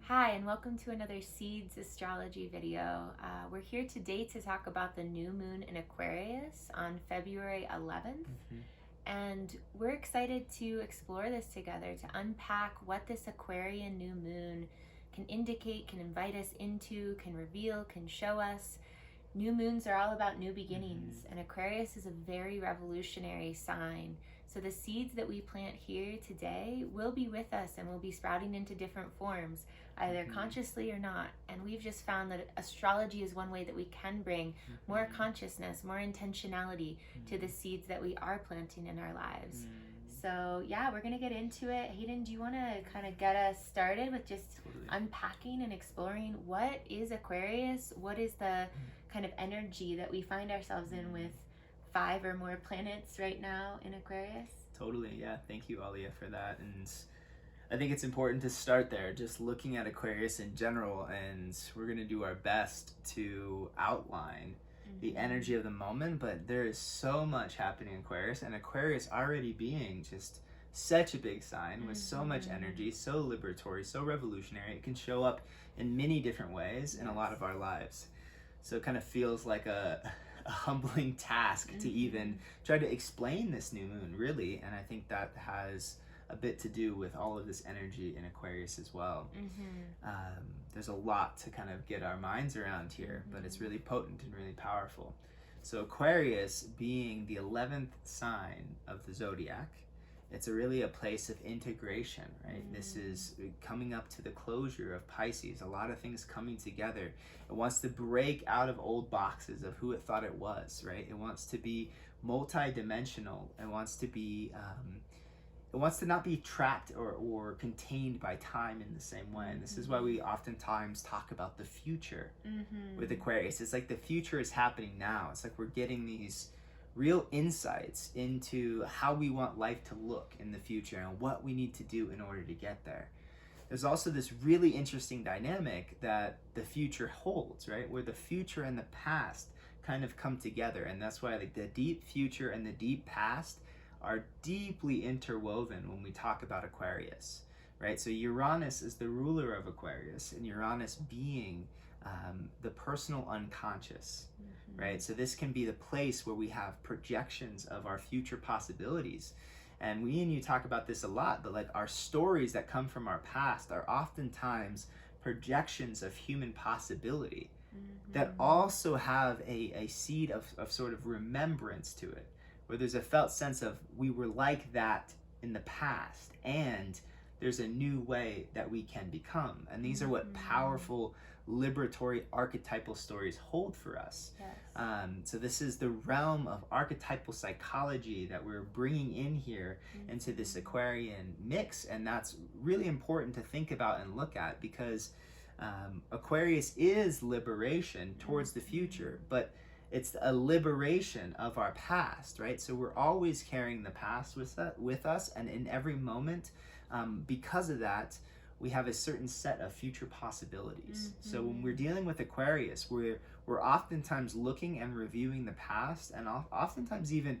Hi, and welcome to another Seeds astrology video. We're here today to talk about the new moon in Aquarius on February 11th. And we're excited to explore this together, to unpack what this Aquarian new moon can indicate, can invite us into, can reveal, can show us. New moons are all about new beginnings, and Aquarius is a very revolutionary sign. So the seeds that we plant here today will be with us and will be sprouting into different forms, either consciously or not. And we've just found that astrology is one way that we can bring more consciousness, more intentionality to the seeds that we are planting in our lives. So yeah, we're gonna get into it. Hayden, do you want to kind of get us started with just unpacking and exploring what is Aquarius? What is the kind of energy that we find ourselves in with 5 or more planets right now in Aquarius? Totally, yeah. Thank you, Alia, for that. And I think it's important to start there, just looking at Aquarius in general, and we're going to do our best to outline the energy of the moment, but there is so much happening in Aquarius, and Aquarius already being just such a big sign with so much energy, so liberatory, so revolutionary. It can show up in many different ways in a lot of our lives. So it kind of feels like a humbling task to even try to explain this new moon, really. And I think that has a bit to do with all of this energy in Aquarius as well. There's a lot to kind of get our minds around here, but it's really potent and really powerful. So Aquarius being the 11th sign of the zodiac, it's really a place of integration, right? This is coming up to the closure of Pisces, a lot of things coming together. It wants to break out of old boxes of who it thought it was, right? It wants to be multi-dimensional. It wants to be, it wants to not be trapped or contained by time in the same way. And this is why we oftentimes talk about the future with Aquarius. It's like the future is happening now. It's like we're getting these real insights into how we want life to look in the future and what we need to do in order to get there. There's also this really interesting dynamic that the future holds, right? Where the future and the past kind of come together. And that's why like the deep future and the deep past are deeply interwoven when we talk about Aquarius, right? So Uranus is the ruler of Aquarius, and Uranus being the personal unconscious, right? So this can be the place where we have projections of our future possibilities. And we and you talk about this a lot, but like our stories that come from our past are oftentimes projections of human possibility that also have a seed of sort of remembrance to it, where there's a felt sense of we were like that in the past, and there's a new way that we can become. And these are what powerful liberatory archetypal stories hold for us. So this is the realm of archetypal psychology that we're bringing in here into this Aquarian mix, and that's really important to think about and look at, because Aquarius is liberation towards the future, but it's a liberation of our past, right? So we're always carrying the past with us, and in every moment, because of that, we have a certain set of future possibilities. So when we're dealing with Aquarius, we're oftentimes looking and reviewing the past, and oftentimes even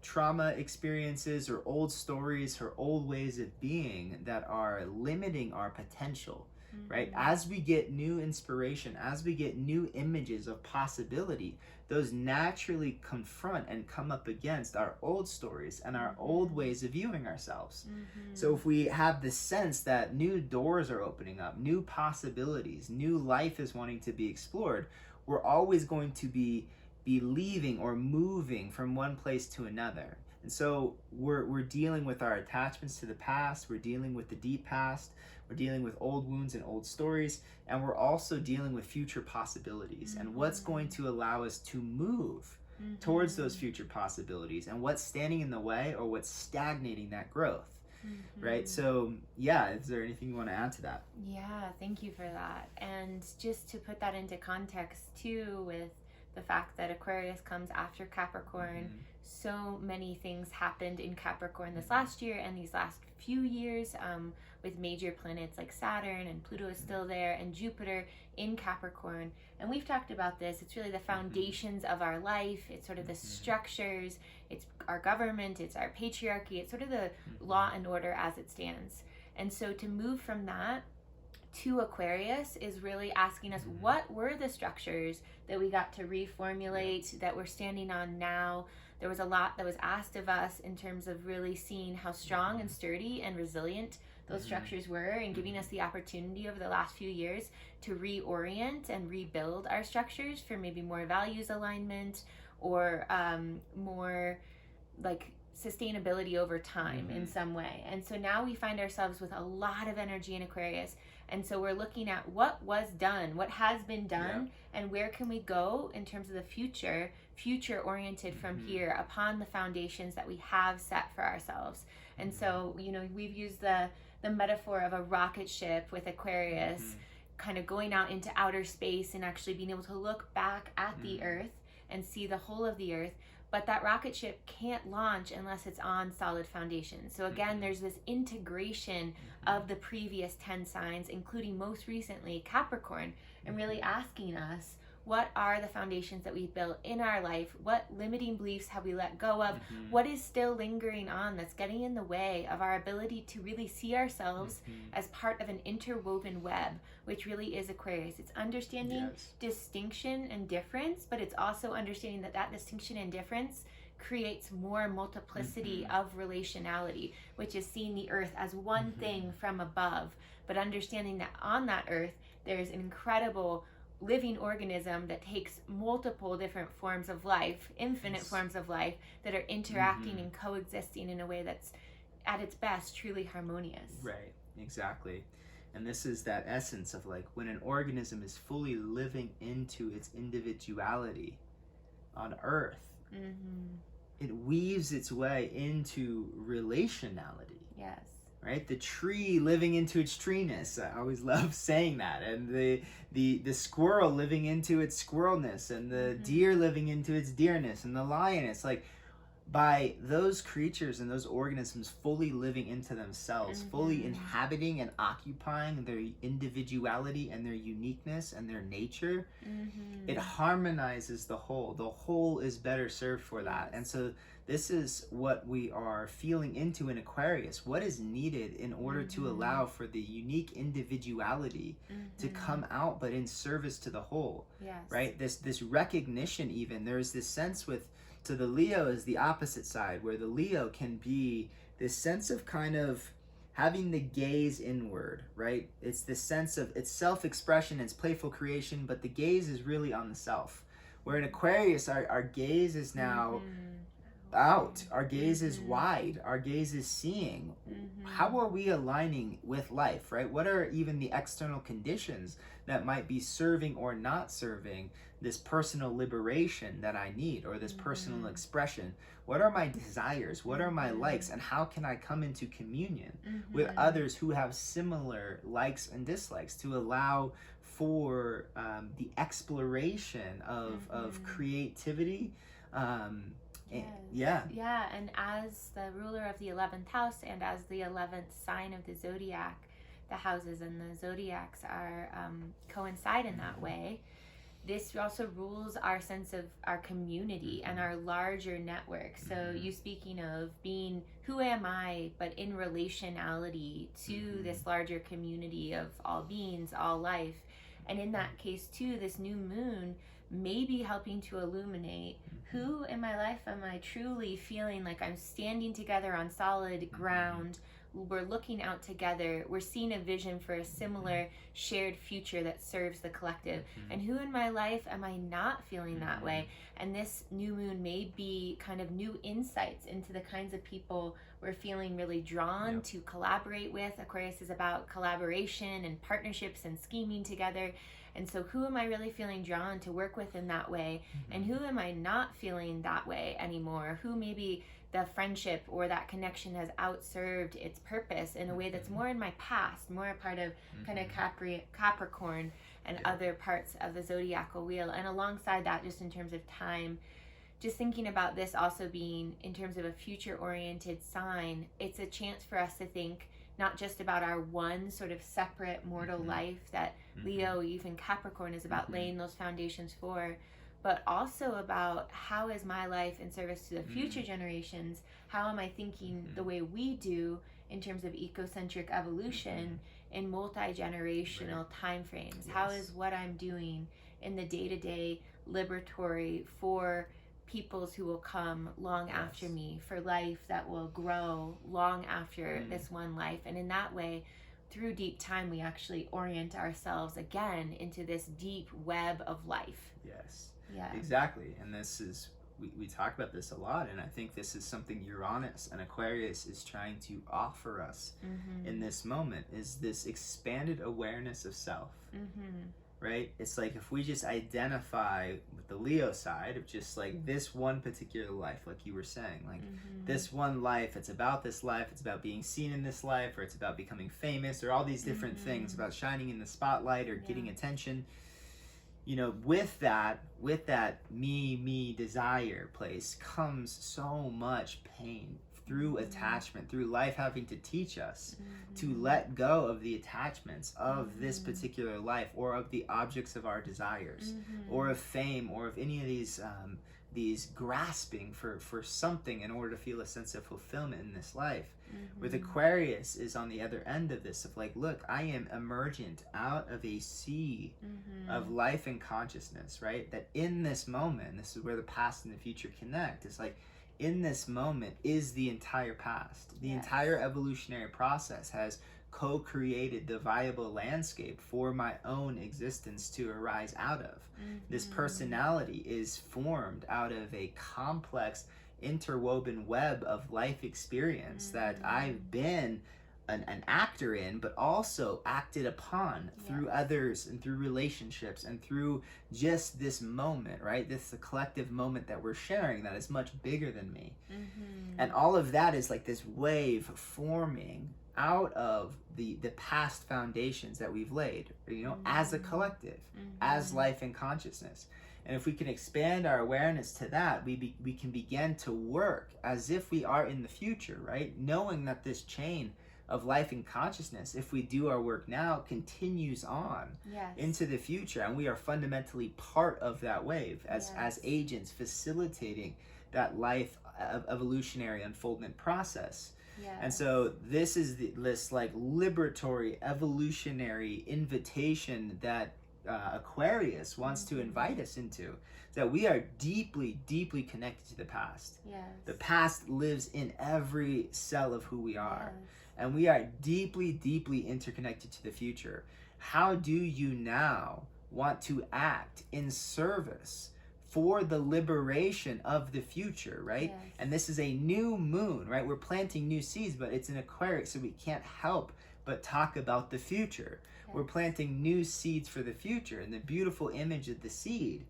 trauma experiences or old stories or old ways of being that are limiting our potential, right? As we get new inspiration, as we get new images of possibility, those naturally confront and come up against our old stories and our old ways of viewing ourselves. So if we have the sense that new doors are opening up, new possibilities, new life is wanting to be explored, we're always going to be leaving or moving from one place to another. And so we're dealing with our attachments to the past, we're dealing with the deep past, we're dealing with old wounds and old stories, and we're also dealing with future possibilities and what's going to allow us to move towards those future possibilities, and what's standing in the way or what's stagnating that growth. Right? So yeah, is there anything you want to add to that? Yeah, thank you for that. And just to put that into context too, with the fact that Aquarius comes after Capricorn, so many things happened in Capricorn this last year and these last few years, with major planets like Saturn, and Pluto is still there, and Jupiter in Capricorn. And we've talked about this. It's really the foundations of our life. It's sort of the structures. It's our government. It's our patriarchy. It's sort of the law and order as it stands. And so to move from that to Aquarius is really asking us what were the structures that we got to reformulate, that we're standing on now. There was a lot that was asked of us in terms of really seeing how strong and sturdy and resilient those structures were, and giving us the opportunity over the last few years to reorient and rebuild our structures for maybe more values alignment, or more like sustainability over time in some way. And so now we find ourselves with a lot of energy in Aquarius, and so we're looking at what was done, what has been done, and where can we go in terms of the future oriented from here upon the foundations that we have set for ourselves. And so, you know, we've used the metaphor of a rocket ship with Aquarius kind of going out into outer space and actually being able to look back at the earth and see the whole of the earth. But that rocket ship can't launch unless it's on solid foundation. So again, there's this integration of the previous 10 signs, including most recently Capricorn, and really asking us, what are the foundations that we've built in our life? What limiting beliefs have we let go of? What is still lingering on that's getting in the way of our ability to really see ourselves as part of an interwoven web, which really is Aquarius. It's understanding distinction and difference, but it's also understanding that that distinction and difference creates more multiplicity of relationality, which is seeing the earth as one thing from above, but understanding that on that earth, there's an incredible living organism that takes multiple different forms of life, infinite forms of life, that are interacting and coexisting in a way that's at its best truly harmonious. Right, exactly. And this is that essence of like when an organism is fully living into its individuality on earth, it weaves its way into relationality. Yes. Right, the tree living into its treeness. I always love saying that. And the squirrel living into its squirrelness, and the deer living into its deerness, and the lion. It's like, by those creatures and those organisms fully living into themselves, fully inhabiting and occupying their individuality and their uniqueness and their nature, it harmonizes the whole. The whole is better served for that. And so this is what we are feeling into in Aquarius. What is needed in order to allow for the unique individuality to come out, but in service to the whole, right? This recognition, even, there's this sense with, so the Leo is the opposite side, where the Leo can be this sense of kind of having the gaze inward, right? It's this sense of it's self-expression, it's playful creation, but the gaze is really on the self. Where in Aquarius, our gaze is now out. Our gaze is wide. Our gaze is seeing. How are we aligning with life, right? What are even the external conditions that might be serving or not serving this personal liberation that I need, or this personal expression? What are my desires? What are my likes? And how can I come into communion with others who have similar likes and dislikes, to allow for the exploration of creativity? And as the ruler of the 11th house, and as the 11th sign of the zodiac, the houses and the zodiacs are coincide in that way. This also rules our sense of our community and our larger network. So you speaking of being, who am I, but in relationality to this larger community of all beings, all life. And in that case too, this new moon may be helping to illuminate, who in my life am I truly feeling like I'm standing together on solid ground? We're looking out together. We're seeing a vision for a similar shared future that serves the collective. And who in my life am I not feeling that way? And this new moon may be kind of new insights into the kinds of people we're feeling really drawn to collaborate with. Aquarius is about collaboration and partnerships and scheming together. And so who am I really feeling drawn to work with in that way? And who am I not feeling that way anymore? Who maybe the friendship or that connection has outserved its purpose in a way that's more in my past, more a part of kind of Capricorn and other parts of the zodiacal wheel. And alongside that, just in terms of time, just thinking about this also being in terms of a future-oriented sign, it's a chance for us to think not just about our one sort of separate mortal life that Leo, even Capricorn, is about laying those foundations for, but also about how is my life in service to the future generations? How am I thinking the way we do in terms of ecocentric evolution in multi-generational time frames? Yes. How is what I'm doing in the day-to-day liberatory for peoples who will come long Yes. after me, for life that will grow long after this one life? And in that way, through deep time, we actually orient ourselves again into this deep web of life. Yes. Yeah. Exactly. And this is, we talk about this a lot, and I think this is something Uranus and Aquarius is trying to offer us in this moment, is this expanded awareness of self. Right? It's like if we just identify with the Leo side of just like this one particular life, like you were saying, like this one life, it's about this life, it's about being seen in this life, or it's about becoming famous, or all these different things about shining in the spotlight or getting attention. You know, with that me desire place comes so much pain through attachment, through life having to teach us to let go of the attachments of this particular life, or of the objects of our desires, or of fame, or of any of these grasping for something in order to feel a sense of fulfillment in this life. With Aquarius is on the other end of this, of like, look, I am emergent out of a sea of life and consciousness, right? That in this moment, this is where the past and the future connect. It's like, in this moment is the entire past. The entire evolutionary process has co-created the viable landscape for my own existence to arise out of. This personality is formed out of a complex, interwoven web of life experience that I've been an actor in, but also acted upon through others and through relationships and through just this moment, right? This the collective moment that we're sharing that is much bigger than me. And all of that is like this wave forming out of the past foundations that we've laid, you know, as a collective, as life and consciousness. And if we can expand our awareness to that, we can begin to work as if we are in the future, right? Knowing that this chain of life and consciousness, if we do our work now, continues on into the future, and we are fundamentally part of that wave as agents facilitating that life evolutionary unfoldment process. And so this is this like liberatory evolutionary invitation that Aquarius wants to invite us into, that we are deeply connected to the past. The past lives in every cell of who we are. And we are deeply interconnected to the future. How do you now want to act in service for the liberation of the future, right? And this is a new moon, right? We're planting new seeds, but it's an Aquarius, so we can't help but talk about the future. We're planting new seeds for the future, and the beautiful image of the seed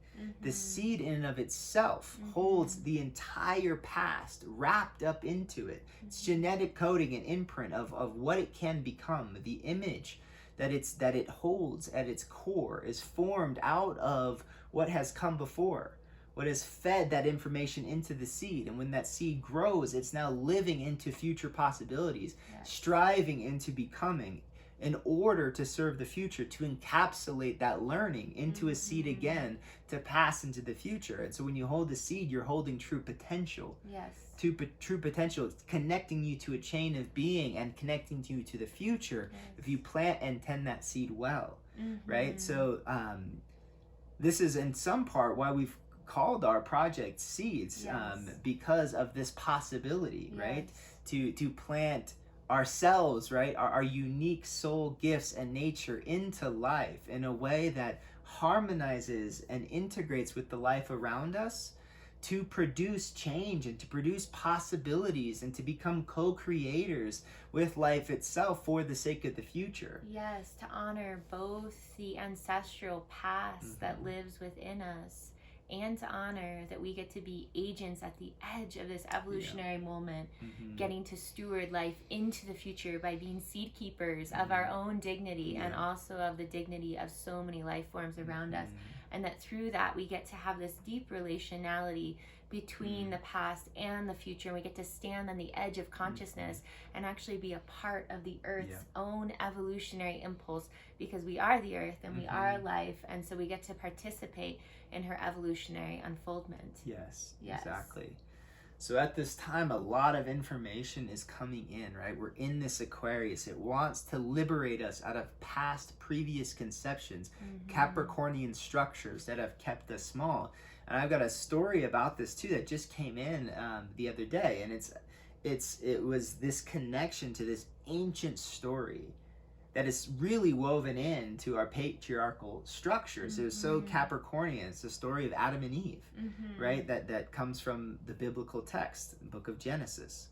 in and of itself holds the entire past wrapped up into it. It's genetic coding and imprint of what it can become. The image that it holds at its core is formed out of what has come before, what has fed that information into the seed. And when that seed grows, it's now living into future possibilities, striving into becoming, in order to serve the future, to encapsulate that learning into a seed again, to pass into the future. And so when you hold the seed, you're holding true potential. True potential, connecting you to a chain of being and connecting you to the future if you plant and tend that seed well, right? So this is in some part why we've called our project Seeds, because of this possibility, right? To plant ourselves, right, our unique soul gifts and nature into life in a way that harmonizes and integrates with the life around us, to produce change and to produce possibilities and to become co-creators with life itself for the sake of the future. To honor both the ancestral past that lives within us, and to honor that we get to be agents at the edge of this evolutionary moment, getting to steward life into the future by being seed keepers of our own dignity and also of the dignity of so many life forms around us. And that through that we get to have this deep relationality between the past and the future, and we get to stand on the edge of consciousness and actually be a part of the Earth's own evolutionary impulse, because we are the Earth and we are life, and so we get to participate in her evolutionary unfoldment. Exactly. So at this time, a lot of information is coming in, right? We're in this Aquarius. It wants to liberate us out of past, previous conceptions, Capricornian structures that have kept us small. And I've got a story about this too that just came in the other day, and it was this connection to this ancient story that is really woven into our patriarchal structures. It was so Capricornian. It's the story of Adam and Eve, right? That comes from the biblical text, the book of Genesis.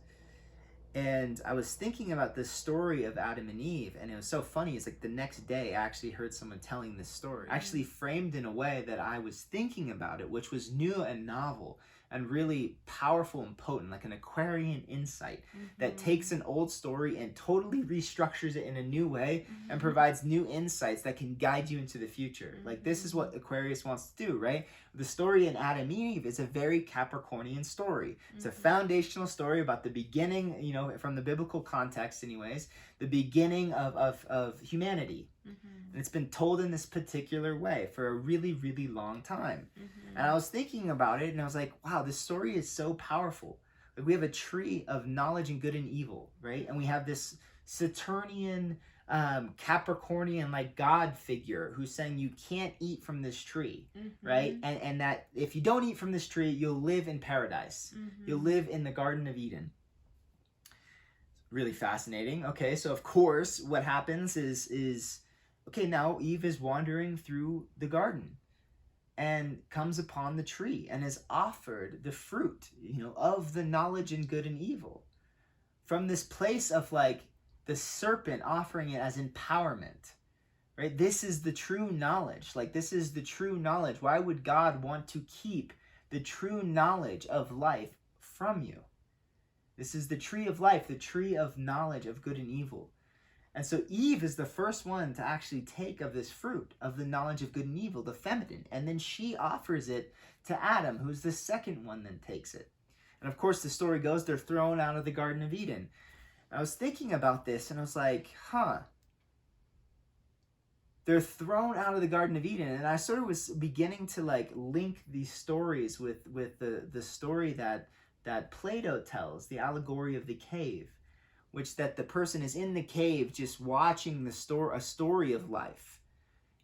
And I was thinking about this story of Adam and Eve, and it was so funny. It's like the next day I actually heard someone telling this story, actually framed in a way that I was thinking about it, which was new and novel and really powerful and potent, like an Aquarian insight that takes an old story and totally restructures it in a new way and provides new insights that can guide you into the future. Like, this is what Aquarius wants to do, right? The story in Adam and Eve is a very Capricornian story. It's a foundational story about the beginning, you know, from the biblical context anyways, the beginning of humanity. And it's been told in this particular way for a really, really long time. And I was thinking about it, and I was like, wow, this story is so powerful. Like, we have a tree of knowledge and good and evil, right? And we have this Saturnian, Capricornian, like, God figure who's saying you can't eat from this tree, right? And that if you don't eat from this tree, you'll live in paradise. You'll live in the Garden of Eden. Really fascinating. Okay, so of course, what happens is okay, now Eve is wandering through the garden and comes upon the tree and is offered the fruit, you know, of the knowledge and good and evil. From this place of, like, the serpent offering it as empowerment, right? This is the true knowledge. Like, this is the true knowledge. Why would God want to keep the true knowledge of life from you? This is the tree of life, the tree of knowledge of good and evil. And so Eve is the first one to actually take of this fruit of the knowledge of good and evil, the feminine. And then she offers it to Adam, who's the second one that takes it. And of course, the story goes, they're thrown out of the Garden of Eden. I was thinking about this, and I was like, they're thrown out of the Garden of Eden. And I sort of was beginning to, like, link these stories with the story that Plato tells, the allegory of the cave, which that the person is in the cave just watching a story of life.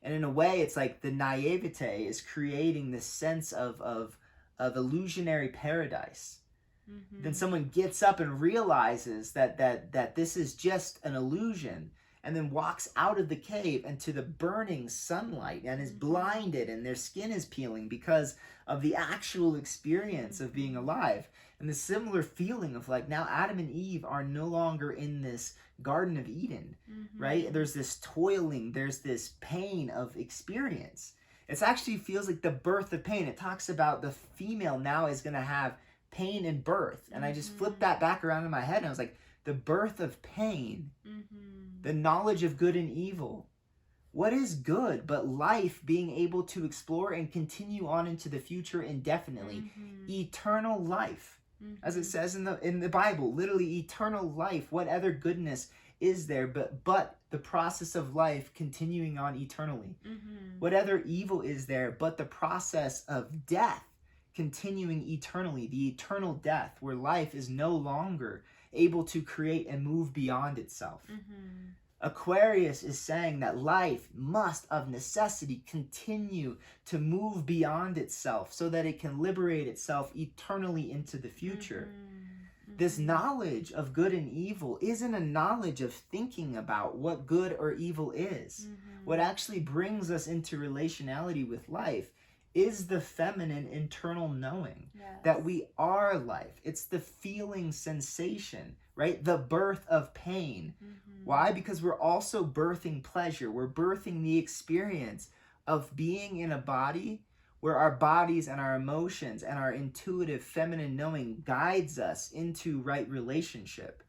And in a way, it's like the naivete is creating this sense of illusionary paradise. Then someone gets up and realizes that this is just an illusion, and then walks out of the cave into the burning sunlight and is blinded, and their skin is peeling because of the actual experience of being alive. And the similar feeling of, like, now Adam and Eve are no longer in this Garden of Eden, right? There's this toiling, there's this pain of experience. It actually feels like the birth of pain. It talks about the female now is going to have pain in birth. And I just flipped that back around in my head, and I was like, the birth of pain, the knowledge of good and evil. What is good but life being able to explore and continue on into the future indefinitely? Eternal life. As it says in the Bible, literally eternal life. What other goodness is there but the process of life continuing on eternally? What other evil is there but the process of death continuing eternally, the eternal death where life is no longer able to create and move beyond itself? Aquarius is saying that life must of necessity continue to move beyond itself so that it can liberate itself eternally into the future. This knowledge of good and evil isn't a knowledge of thinking about what good or evil is. What actually brings us into relationality with life is the feminine internal knowing that we are life. It's the feeling sensation, right? The birth of pain. Why? Because we're also birthing pleasure. We're birthing the experience of being in a body where our bodies and our emotions and our intuitive feminine knowing guides us into right relationship,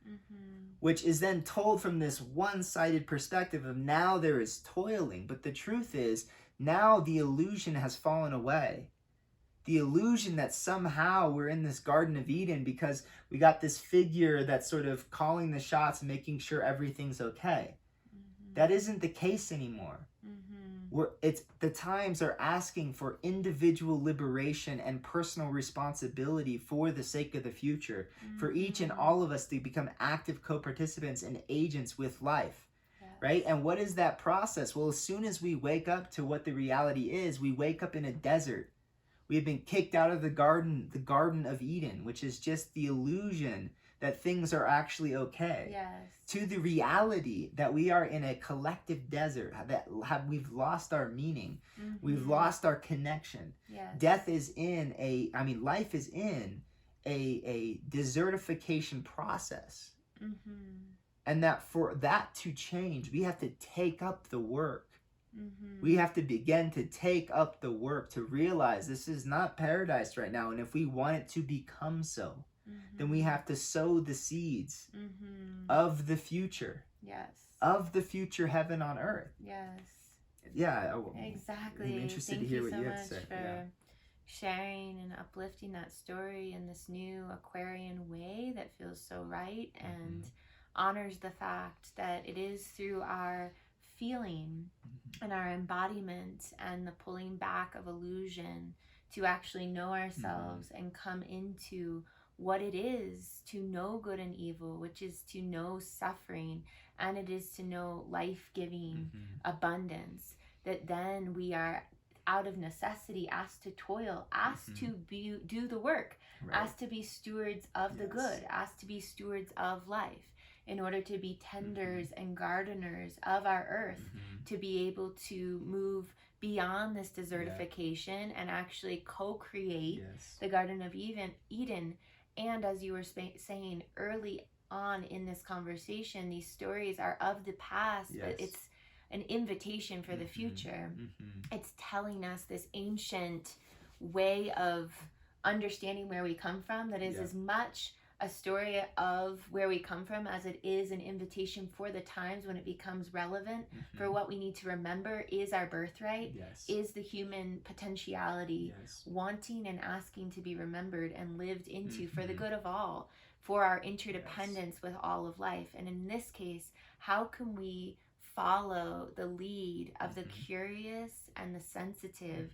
which is then told from this one-sided perspective of now there is toiling. But the truth is, now the illusion has fallen away. The illusion that somehow we're in this Garden of Eden because we got this figure that's sort of calling the shots and making sure everything's okay. That isn't the case anymore. the times are asking for individual liberation and personal responsibility for the sake of the future, for each and all of us to become active co-participants and agents with life. Yes. Right? And what is that process? Well, as soon as we wake up to what the reality is, we wake up in a desert. We have been kicked out of the Garden of Eden, which is just the illusion that things are actually okay. Yes. To the reality that we are in a collective desert, that we've lost our meaning, we've lost our connection. Yes. Life is in a desertification process. And that for that to change, we have to take up the work. We have to begin to take up the work to realize this is not paradise right now. And if we want it to become so, then we have to sow the seeds of the future. Yes. Of the future heaven on earth. Yes. Yeah. Exactly. I'm interested Thank to hear you what so you much have to say. for sharing and uplifting that story in this new Aquarian way that feels so right and honors the fact that it is through our feeling and our embodiment and the pulling back of illusion to actually know ourselves and come into what it is to know good and evil, which is to know suffering, and it is to know life-giving abundance, that then we are out of necessity asked to toil, asked to do the work, asked to be stewards of the good, asked to be stewards of life, in order to be tenders and gardeners of our earth, to be able to move beyond this desertification and actually co-create the Garden of Eden. And as you were saying early on in this conversation, these stories are of the past, but it's an invitation for the future. It's telling us this ancient way of understanding where we come from that is as much a story of where we come from as it is an invitation for the times when it becomes relevant. For what we need to remember is our birthright, is the human potentiality, wanting and asking to be remembered and lived into for the good of all, for our interdependence with all of life. And in this case, how can we follow the lead of the curious and the sensitive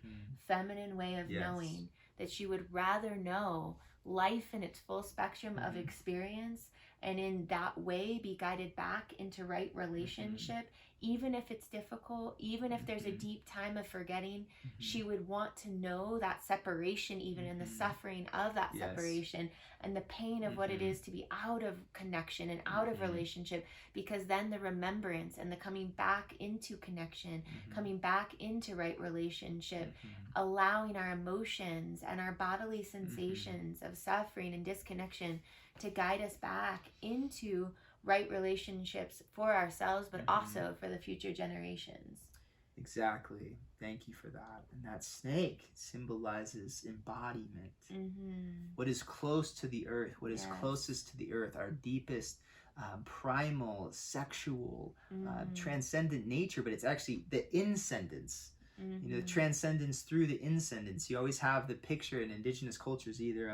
feminine way of knowing, that you would rather know life in its full spectrum of experience, and in that way be guided back into right relationship, even if it's difficult, even if there's a deep time of forgetting. She would want to know that separation, even in the suffering of that separation and the pain of what it is to be out of connection and out of relationship, because then the remembrance and the coming back into connection, coming back into right relationship, allowing our emotions and our bodily sensations of suffering and disconnection to guide us back into right relationships for ourselves, but also for the future generations. Exactly. Thank you for that. And that snake symbolizes embodiment. What is close to the earth, what is closest to the earth, our deepest primal, sexual, transcendent nature, but it's actually the inscendence. You know, the transcendence through the inscendence. You always have the picture in indigenous cultures either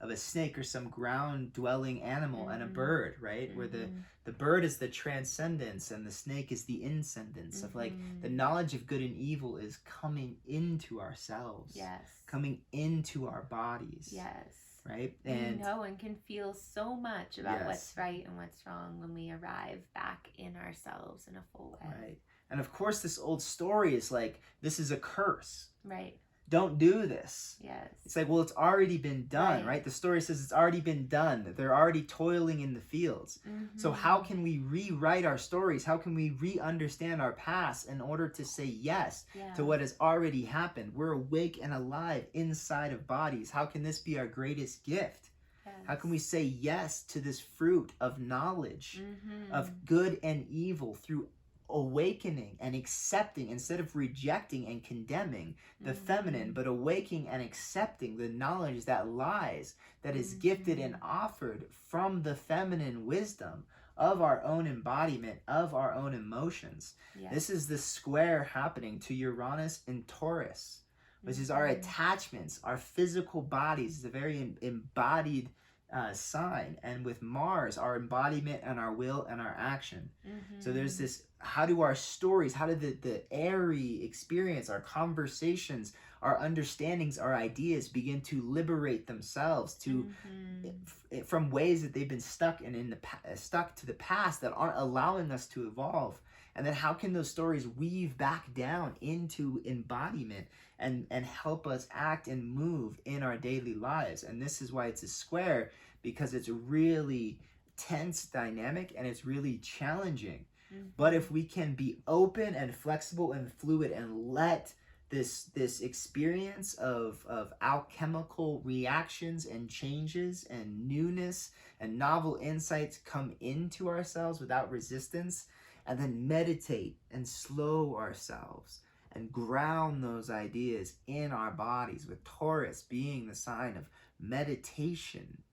of a snake or some ground dwelling animal and a bird, right? Where the bird is the transcendence and the snake is the inscendence of like the knowledge of good and evil is coming into ourselves, coming into our bodies, right? And we know and can feel so much about what's right and what's wrong when we arrive back in ourselves in a full way. Right. And of course, this old story is like, this is a curse. Right. Don't do this. Yes. It's like, well, it's already been done, right? The story says it's already been done. They're already toiling in the fields. So how can we rewrite our stories? How can we re-understand our past in order to say yes to what has already happened? We're awake and alive inside of bodies. How can this be our greatest gift? How can we say yes to this fruit of knowledge of good and evil through awakening and accepting, instead of rejecting and condemning the feminine, but awakening and accepting the knowledge that lies, that is gifted and offered from the feminine wisdom of our own embodiment, of our own emotions. This is the square happening to Uranus and Taurus, which is our attachments, our physical bodies, the very embodied sign, and with Mars, our embodiment and our will and our action. So there's this, how do our stories, how do the airy experience, our conversations, our understandings, our ideas begin to liberate themselves to from ways that they've been stuck stuck to the past that aren't allowing us to evolve. And then how can those stories weave back down into embodiment and help us act and move in our daily lives? And this is why it's a square, because it's really tense dynamic and it's really challenging. But if we can be open and flexible and fluid and let this experience of alchemical reactions and changes and newness and novel insights come into ourselves without resistance, and then meditate and slow ourselves and ground those ideas in our bodies, with Taurus being the sign of meditation,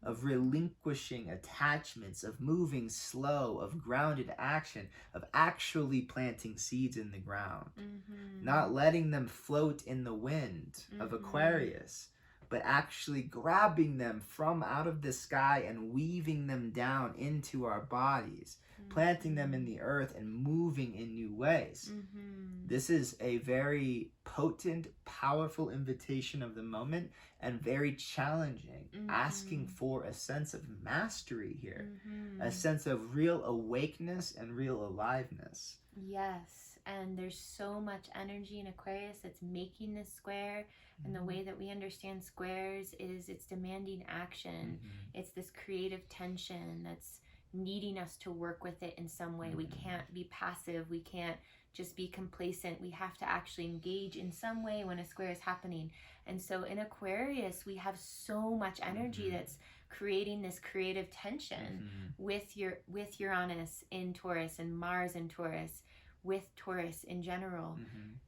of relinquishing attachments, of moving slow, of grounded action, of actually planting seeds in the ground, not letting them float in the wind of Aquarius, but actually grabbing them from out of the sky and weaving them down into our bodies, planting them in the earth and moving in new ways. This is a very potent, powerful invitation of the moment, and very challenging, asking for a sense of mastery here, a sense of real awakeness and real aliveness. Yes, and there's so much energy in Aquarius that's making this square. And the way that we understand squares is it's demanding action. It's this creative tension that's needing us to work with it in some way. We can't be passive. We can't just be complacent. We have to actually engage in some way when a square is happening. And so in Aquarius, we have so much energy that's creating this creative tension with Uranus in Taurus and Mars in Taurus, with Taurus in general.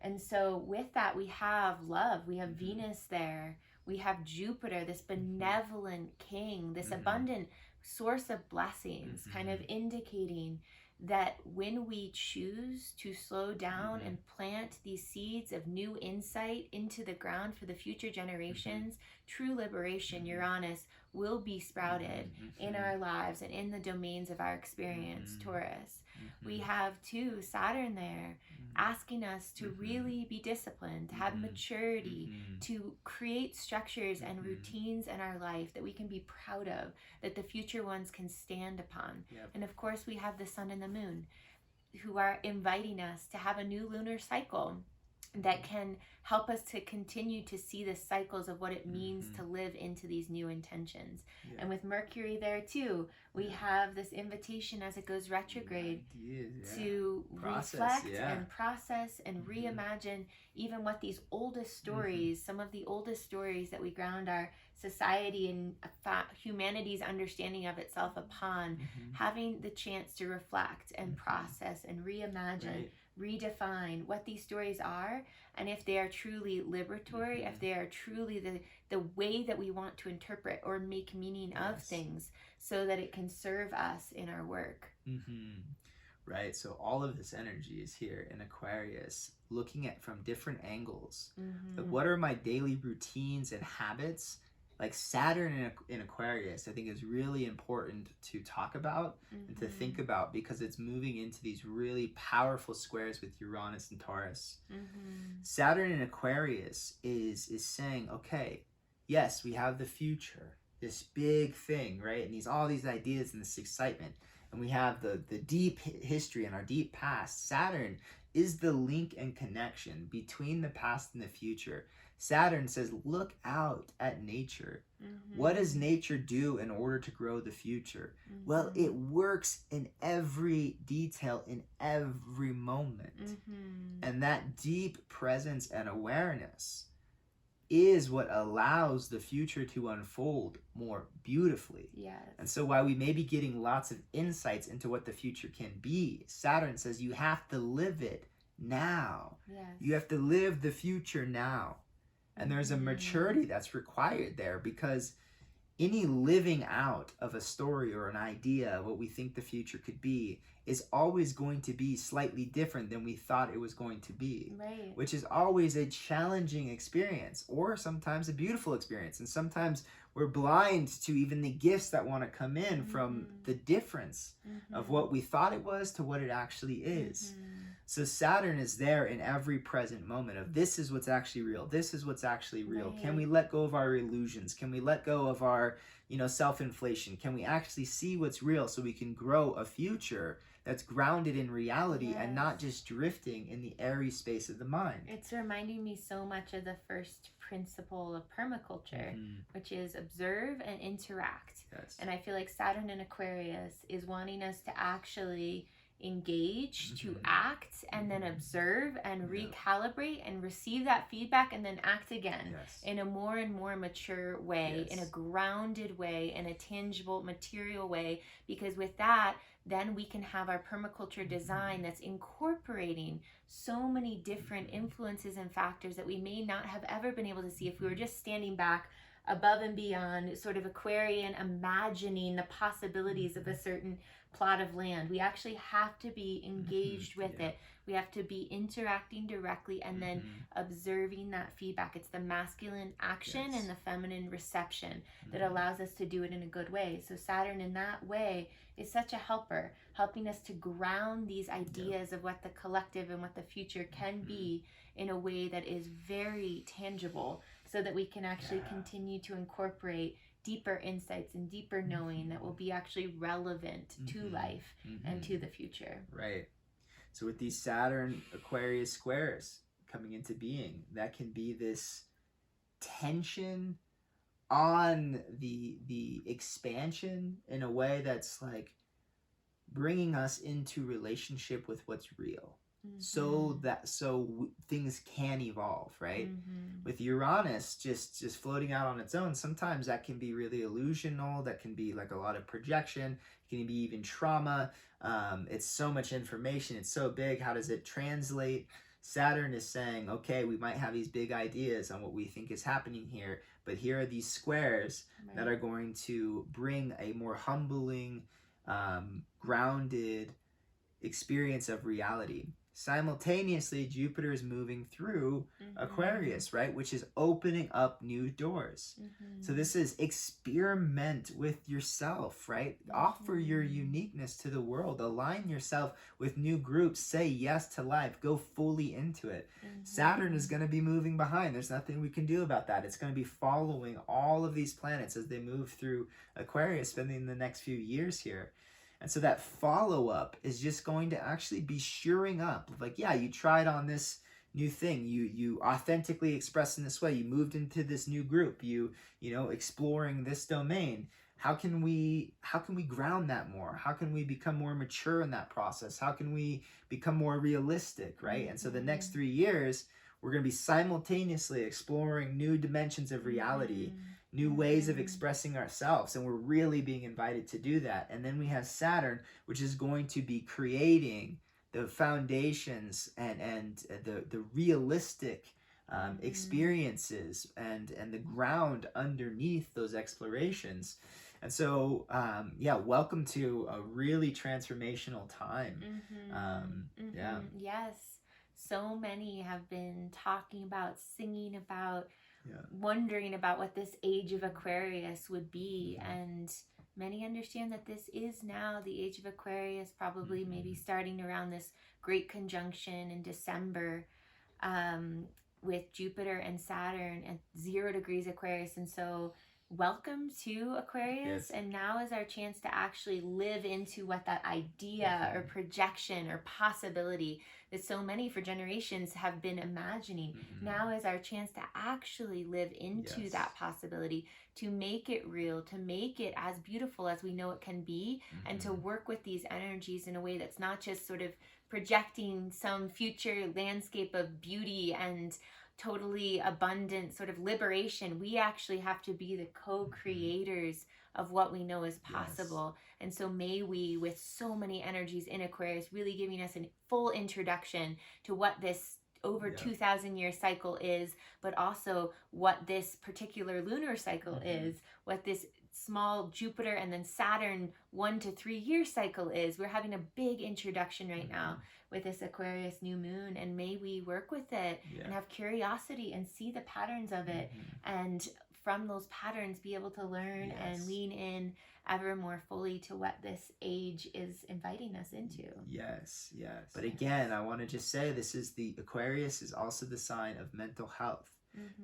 And so with that, we have love, we have Venus there, we have Jupiter, this benevolent king, this abundant source of blessings, kind of indicating that when we choose to slow down and plant these seeds of new insight into the ground for the future generations, true liberation, Uranus, will be sprouted in our lives and in the domains of our experience, Taurus. We have too Saturn there, asking us to really be disciplined, to have maturity, to create structures and routines in our life that we can be proud of, that the future ones can stand upon. And of course, we have the sun and the moon, who are inviting us to have a new lunar cycle that can help us to continue to see the cycles of what it means to live into these new intentions. And with Mercury there too, we have this invitation as it goes retrograde to reflect and process and reimagine even what these oldest stories, some of the oldest stories that we ground our society and humanity's understanding of itself upon, having the chance to reflect and process and reimagine, redefine what these stories are, and if they are truly liberatory, if they are truly the way that we want to interpret or make meaning of things, so that it can serve us in our work. Right, so all of this energy is here in Aquarius, looking at from different angles. Like, what are my daily routines and habits? Like Saturn in Aquarius, I think is really important to talk about and to think about, because it's moving into these really powerful squares with Uranus and Taurus. Saturn in Aquarius is saying, okay, yes, we have the future, this big thing, right? And all these ideas and this excitement. And we have the deep history and our deep past. Saturn is the link and connection between the past and the future. Saturn says, look out at nature. What does nature do in order to grow the future? Well, it works in every detail, in every moment. And that deep presence and awareness is what allows the future to unfold more beautifully. And so while we may be getting lots of insights into what the future can be, Saturn says you have to live it now. You have to live the future now. And there's a maturity that's required there, because any living out of a story or an idea, what we think the future could be, is always going to be slightly different than we thought it was going to be. Right. Which is always a challenging experience, or sometimes a beautiful experience. And sometimes we're blind to even the gifts that want to come in from the difference of what we thought it was to what it actually is. So Saturn is there in every present moment of this is what's actually real. This is what's actually real. Right. Can we let go of our illusions? Can we let go of our, self-inflation? Can we actually see what's real so we can grow a future that's grounded in reality and not just drifting in the airy space of the mind? It's reminding me so much of the first principle of permaculture, which is observe and interact. Yes. And I feel like Saturn in Aquarius is wanting us to actually engage, to act, and then observe and recalibrate and receive that feedback and then act again in a more and more mature way, in a grounded way, in a tangible material way, because with that, then we can have our permaculture design that's incorporating so many different influences and factors that we may not have ever been able to see if we were just standing back above and beyond, sort of Aquarian, imagining the possibilities of a certain plot of land. We actually have to be engaged with it. We have to be interacting directly and then observing that feedback. It's the masculine action and the feminine reception that allows us to do it in a good way. So Saturn in that way is such a helper, helping us to ground these ideas of what the collective and what the future can be in a way that is very tangible, so that we can actually continue to incorporate deeper insights and deeper knowing that will be actually relevant to life and to the future. Right. So with these Saturn Aquarius squares coming into being, that can be this tension on the expansion in a way that's like bringing us into relationship with what's real. So things can evolve, right? With Uranus just floating out on its own, sometimes that can be really illusional. That can be like a lot of projection. It can be even trauma. It's so much information. It's so big. How does it translate? Saturn is saying, okay, we might have these big ideas on what we think is happening here, but here are these squares that are going to bring a more humbling, grounded experience of reality. Simultaneously, Jupiter is moving through Aquarius, right? Which is opening up new doors. So this is experiment with yourself, right? Offer your uniqueness to the world. Align yourself with new groups. Say yes to life. Go fully into it. Saturn is going to be moving behind. There's nothing we can do about that. It's going to be following all of these planets as they move through Aquarius, spending the next few years here. And so that follow-up is just going to actually be shoring up. Like, yeah, you tried on this new thing. You authentically expressed in this way. You moved into this new group. You exploring this domain. How can we ground that more? How can we become more mature in that process? How can we become more realistic, right? And so the next 3 years, we're going to be simultaneously exploring new dimensions of reality, new ways of expressing ourselves, and we're really being invited to do that. And then we have Saturn, which is going to be creating the foundations and the realistic experiences and the ground underneath those explorations. And so, welcome to a really transformational time. Yes. So many have been talking about, singing about, wondering about what this age of Aquarius would be. And many understand that this is now the age of Aquarius, probably maybe starting around this great conjunction in December with Jupiter and Saturn at 0 degrees Aquarius. And so welcome to Aquarius. And now is our chance to actually live into what that idea or projection or possibility that so many for generations have been imagining. Now is our chance to actually live into that possibility, to make it real, to make it as beautiful as we know it can be, and to work with these energies in a way that's not just sort of projecting some future landscape of beauty and totally abundant sort of liberation. We actually have to be the co-creators of what we know is possible. And so may we, with so many energies in Aquarius, really giving us a full introduction to what this over 2,000 year cycle is, but also what this particular lunar cycle is, what this small Jupiter and then Saturn 1 to 3 year cycle is. We're having a big introduction right now with this Aquarius new moon, and may we work with it and have curiosity and see the patterns of it, and from those patterns be able to learn and lean in ever more fully to what this age is inviting us into. Yes. But again, I want to just say the Aquarius is also the sign of mental health.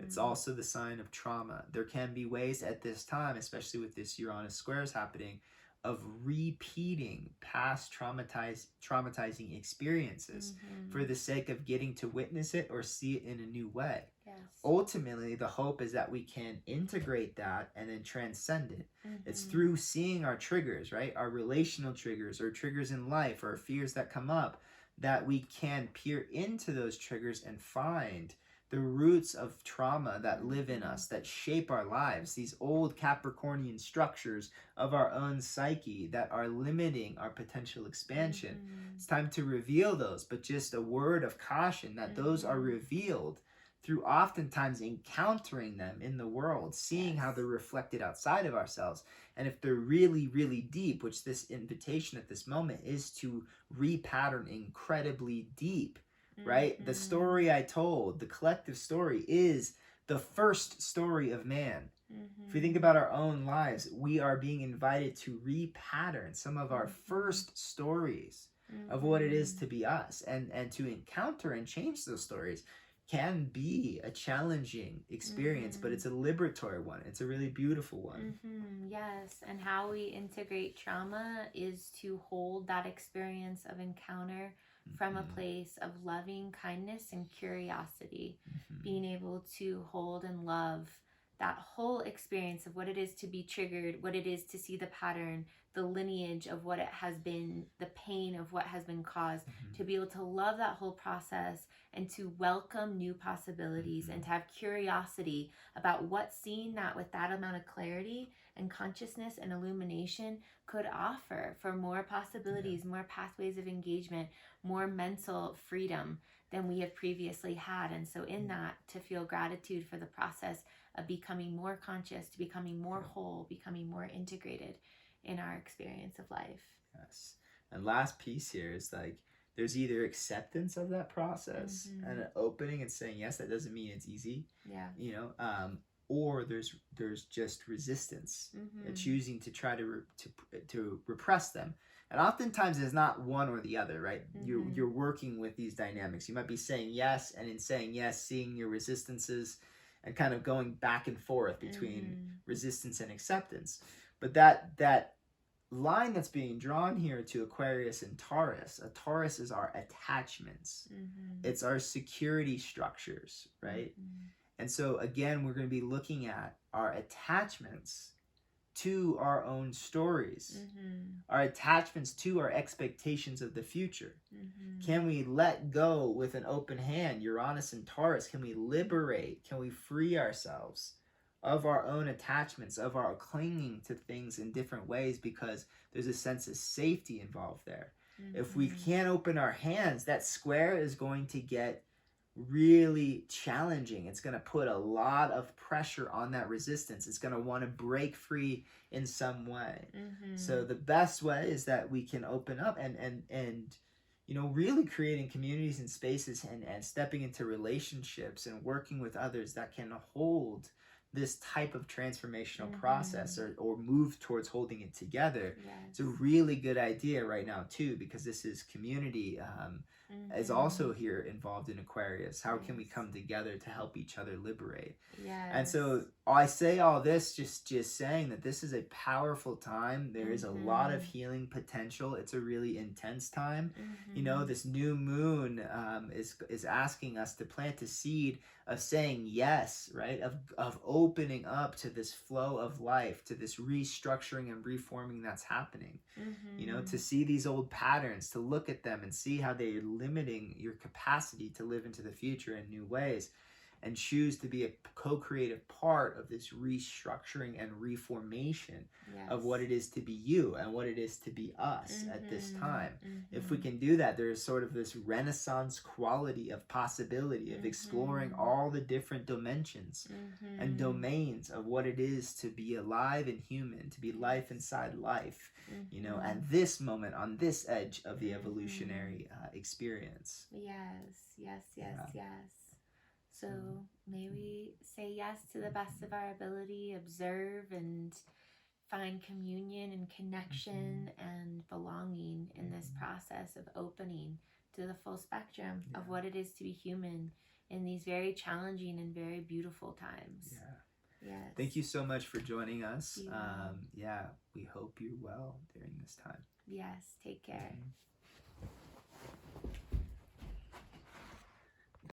It's also the sign of trauma. There can be ways at this time, especially with this Uranus squares happening, of repeating past traumatizing experiences for the sake of getting to witness it or see it in a new way. Ultimately, the hope is that we can integrate that and then transcend it. It's through seeing our triggers, right? Our relational triggers or triggers in life or fears that come up, that we can peer into those triggers and find the roots of trauma that live in us, that shape our lives, these old Capricornian structures of our own psyche that are limiting our potential expansion. It's time to reveal those, but just a word of caution that those are revealed through oftentimes encountering them in the world, seeing how they're reflected outside of ourselves. And if they're really, really deep, which this invitation at this moment is to repattern incredibly deep, right? The story I told, the collective story, is the first story of man. If we think about our own lives, we are being invited to repattern some of our first stories of what it is to be us, and to encounter and change those stories can be a challenging experience, but it's a liberatory one. It's a really beautiful one. Yes, and how we integrate trauma is to hold that experience of encounter from a place of loving kindness and curiosity, being able to hold and love that whole experience of what it is to be triggered, what it is to see the pattern, the lineage of what it has been, the pain of what has been caused, to be able to love that whole process and to welcome new possibilities and to have curiosity about what seeing that with that amount of clarity and consciousness and illumination could offer for more possibilities, more pathways of engagement, more mental freedom than we have previously had. And so in that, to feel gratitude for the process of becoming more conscious, to becoming more whole, becoming more integrated in our experience of life. Yes. And last piece here is like, there's either acceptance of that process and an opening and saying yes. That doesn't mean it's easy, or there's just resistance and choosing to try to repress them. And oftentimes it's not one or the other, right? You're working with these dynamics. You might be saying yes, and in saying yes, seeing your resistances and kind of going back and forth between resistance and acceptance. But that line that's being drawn here to Aquarius and Taurus, a Taurus is our attachments. It's our security structures, right? And so again, we're going to be looking at our attachments to our own stories, our attachments to our expectations of the future. Can we let go with an open hand? Uranus and Taurus, can we liberate? Can we free ourselves of our own attachments, of our clinging to things in different ways, because there's a sense of safety involved there. If we can't open our hands, that square is going to get really challenging. It's going to put a lot of pressure on that resistance. It's going to want to break free in some way. So the best way is that we can open up and really creating communities and spaces and stepping into relationships and working with others that can hold this type of transformational process or move towards holding it together. It's a really good idea right now too, because this is community is also here involved in Aquarius. How can we come together to help each other liberate? And so I say all this just saying that this is a powerful time. There is a lot of healing potential. It's a really intense time. This new moon is asking us to plant a seed of saying yes, right? Of opening up to this flow of life, to this restructuring and reforming that's happening. To see these old patterns, to look at them and see how they're limiting your capacity to live into the future in new ways. and choose to be a co-creative part of this restructuring and reformation of what it is to be you and what it is to be us at this time. If we can do that, there is sort of this renaissance quality of possibility of exploring all the different dimensions and domains of what it is to be alive and human, to be life inside life, you know, at this moment on this edge of the evolutionary experience. Yes. So may we say yes to the best of our ability, observe and find communion and connection and belonging in this process of opening to the full spectrum of what it is to be human in these very challenging and very beautiful times. Yes. Thank you so much for joining us. We hope you're well during this time. Yes, take care.